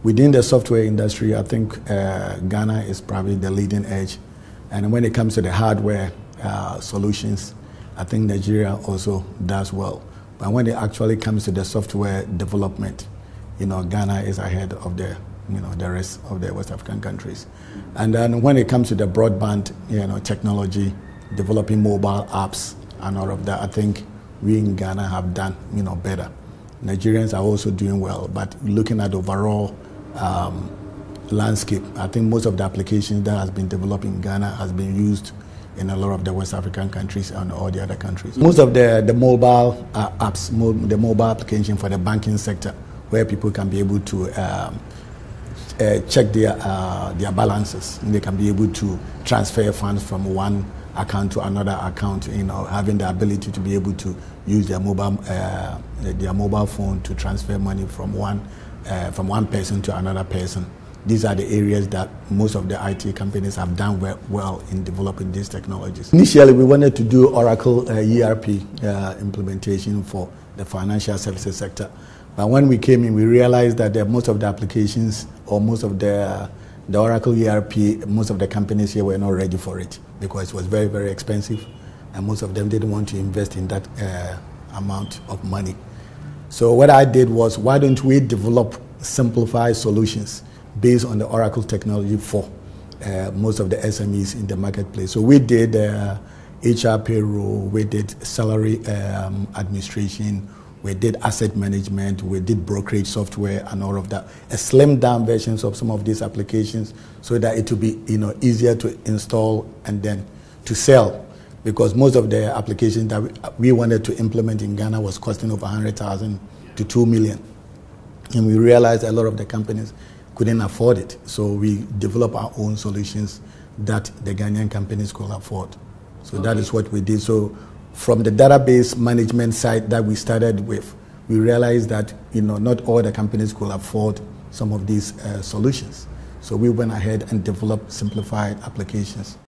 Within the software industry, I think Ghana is probably the leading edge. And when it comes to the hardware solutions, I think Nigeria also does well. But when it actually comes to the software development, Ghana is ahead of the rest of the West African countries. And then when it comes to the broadband, technology, developing mobile apps and all of that, I think we in Ghana have done, better. Nigerians are also doing well, but looking at the overall landscape, I think most of the applications that has been developed in Ghana has been used in a lot of the West African countries and all the other countries. Most of the mobile apps, the mobile application for the banking sector, where people can be able to check their balances. They can be able to transfer funds from one account to another account, having the ability to be able to use their mobile phone to transfer money from one person to another person. These are the areas that most of the IT companies have done well in developing these technologies. Initially, we wanted to do Oracle ERP implementation for the financial services sector. But when we came in, we realized that most of the applications or most of the Oracle ERP, most of the companies here were not ready for it because it was very, very expensive, and most of them didn't want to invest in that amount of money. So what I did was, why don't we develop simplified solutions based on the Oracle technology for most of the SMEs in the marketplace. So we did HR payroll, we did salary administration, we did asset management, we did brokerage software and all of that. A slimmed down versions of some of these applications so that it will be easier to install and then to sell. Because most of the applications that we wanted to implement in Ghana was costing over 100,000 to 2 million. And we realized a lot of the companies couldn't afford it. So we developed our own solutions that the Ghanaian companies could afford. So that is what we did. So from the database management side that we started with, we realized that not all the companies could afford some of these solutions. So we went ahead and developed simplified applications.